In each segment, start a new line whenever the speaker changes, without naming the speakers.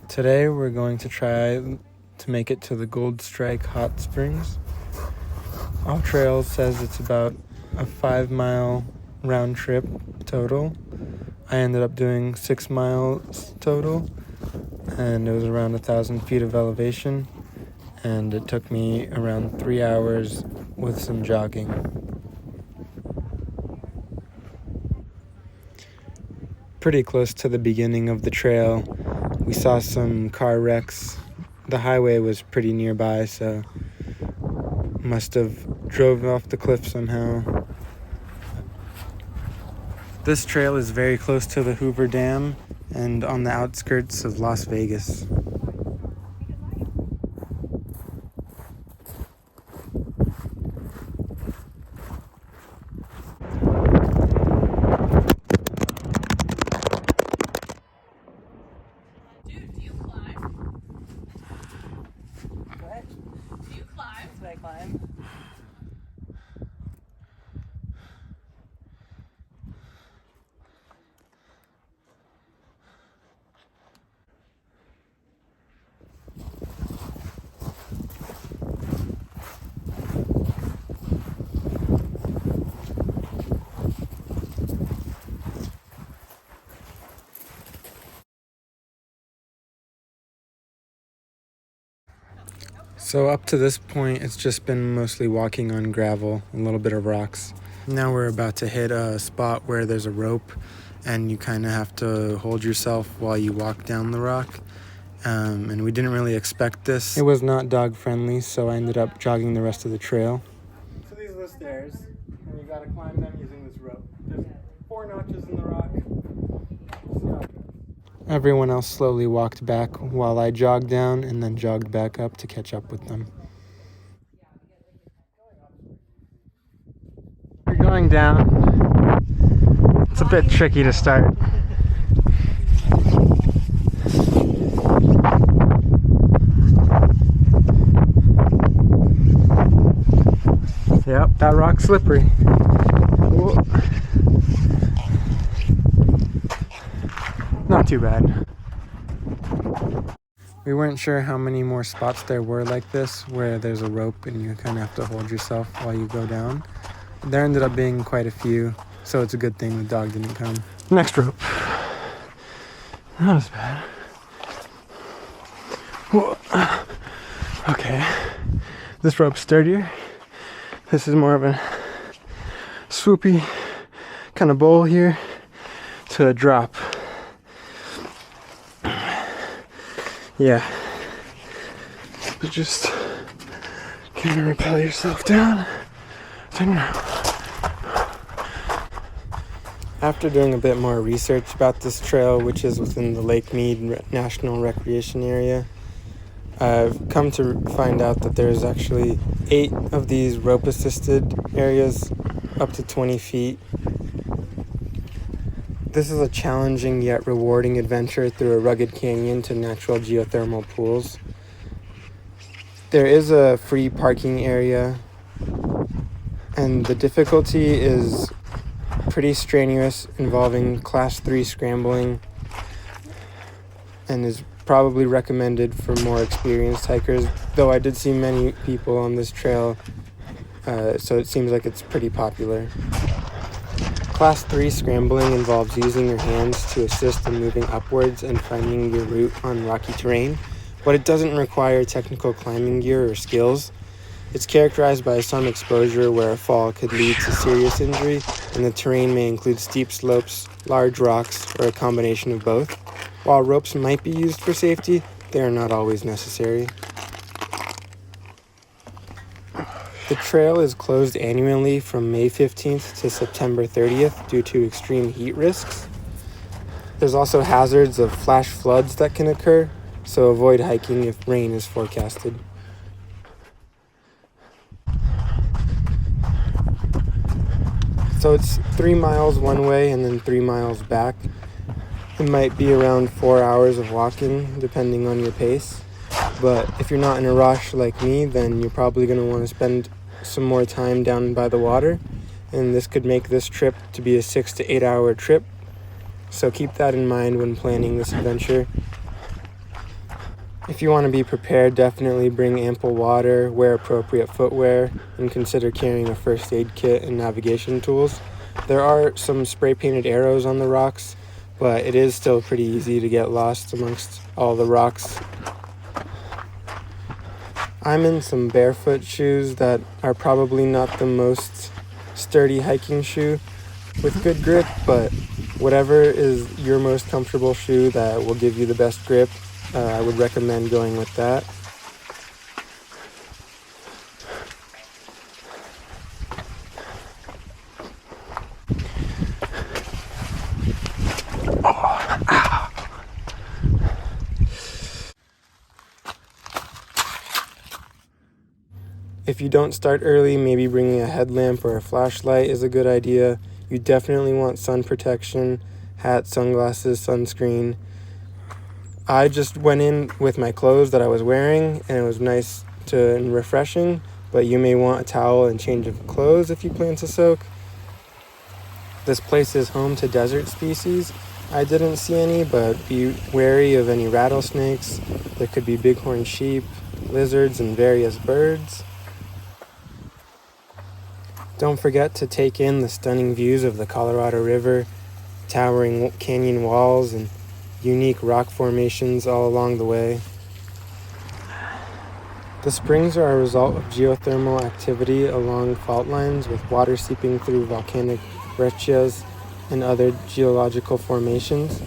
Today we're going to try to make it to the Gold Strike Hot Springs. All Trails says it's about a 5-mile round trip total. I ended up doing 6 miles total, and it was around 1,000 feet of elevation, and it took me around 3 hours with some jogging. Pretty close to the beginning of the trail, we saw some car wrecks. The highway was pretty nearby, so must have drove off the cliff somehow. This trail is very close to the Hoover Dam and on the outskirts of Las Vegas.
Dude, do you climb?
What?
Do you climb?
That's what I climb.
So up to this point, it's just been mostly walking on gravel, a little bit of rocks. Now we're about to hit a spot where there's a rope, and you kind of have to hold yourself while you walk down the rock. And we didn't really expect this. It was not dog friendly, so I ended up jogging the rest of the trail. So these are the stairs, and you gotta climb them using this rope. There's 4 notches in the rock. Everyone else slowly walked back while I jogged down and then jogged back up to catch up with them. You're going down. It's a bit tricky to start. Yep, that rock's slippery. Whoa. Not too bad. We weren't sure how many more spots there were like this, where there's a rope and you kind of have to hold yourself while you go down. There ended up being quite a few, so it's a good thing the dog didn't come. Next rope. Not as bad. Whoa. Okay. This rope's sturdier. This is more of a swoopy kind of bowl here to a drop. Yeah, but just kind of rappel yourself down. After doing a bit more research about this trail, which is within the Lake Mead National Recreation Area, I've come to find out that there's actually 8 of these rope-assisted areas up to 20 feet. This is a challenging yet rewarding adventure through a rugged canyon to natural geothermal pools. There is a free parking area, and the difficulty is pretty strenuous, involving class 3 scrambling, and is probably recommended for more experienced hikers, though I did see many people on this trail, so it seems like it's pretty popular. Class 3 scrambling involves using your hands to assist in moving upwards and finding your route on rocky terrain, but it doesn't require technical climbing gear or skills. It's characterized by some exposure where a fall could lead to serious injury, and the terrain may include steep slopes, large rocks, or a combination of both. While ropes might be used for safety, they are not always necessary. The trail is closed annually from May 15th to September 30th due to extreme heat risks. There's also hazards of flash floods that can occur, so avoid hiking if rain is forecasted. So it's 3 miles one way and then 3 miles back. It might be around 4 hours of walking, depending on your pace. But if you're not in a rush like me, then you're probably going to want to spend some more time down by the water. And this could make this trip to be a 6 to 8 hour trip. So keep that in mind when planning this adventure. If you want to be prepared, definitely bring ample water, wear appropriate footwear, and consider carrying a first aid kit and navigation tools. There are some spray painted arrows on the rocks, but it is still pretty easy to get lost amongst all the rocks. I'm in some barefoot shoes that are probably not the most sturdy hiking shoe with good grip, but whatever is your most comfortable shoe that will give you the best grip, I would recommend going with that. If you don't start early, maybe bringing a headlamp or a flashlight is a good idea. You definitely want sun protection, hat, sunglasses, sunscreen. I just went in with my clothes that I was wearing, and it was nice and refreshing, but you may want a towel and change of clothes if you plan to soak. This place is home to desert species. I didn't see any, but be wary of any rattlesnakes. There could be bighorn sheep, lizards, and various birds. Don't forget to take in the stunning views of the Colorado River, towering canyon walls, and unique rock formations all along the way. The springs are a result of geothermal activity along fault lines with water seeping through volcanic breccias and other geological formations.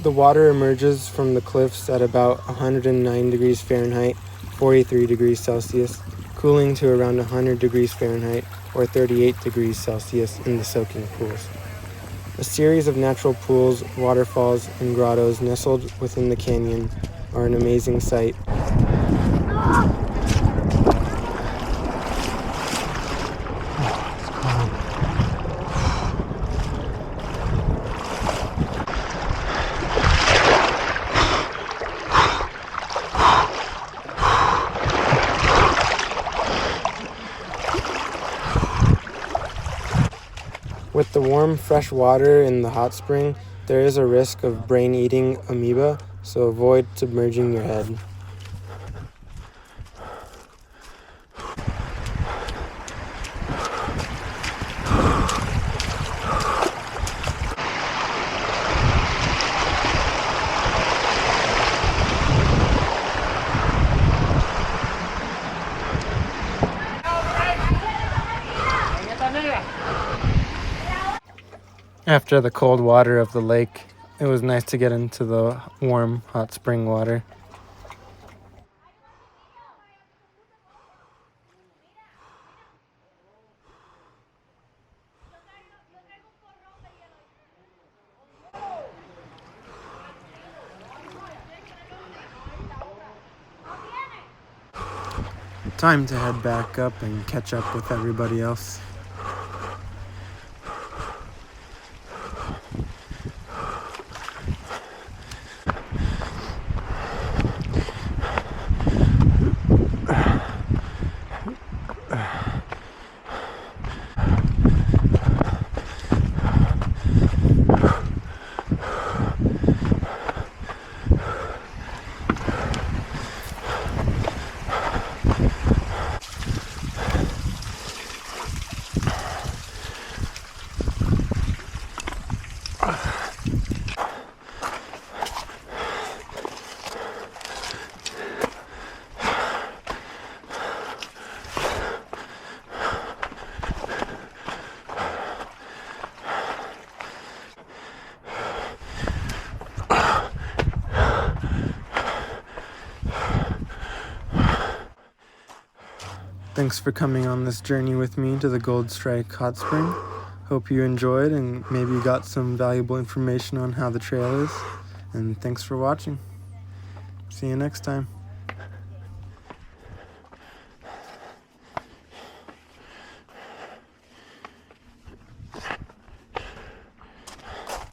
The water emerges from the cliffs at about 109 degrees Fahrenheit, 43 degrees Celsius, cooling to around 100 degrees Fahrenheit or 38 degrees Celsius in the soaking pools. A series of natural pools, waterfalls, and grottos nestled within the canyon are an amazing sight. With the warm, fresh water in the hot spring, there is a risk of brain-eating amoeba, so avoid submerging your head. After the cold water of the lake, it was nice to get into the warm, hot spring water. Time to head back up and catch up with everybody else. Thanks for coming on this journey with me to the Gold Strike Hot Spring. Hope you enjoyed and maybe got some valuable information on how the trail is. And thanks for watching. See you next time.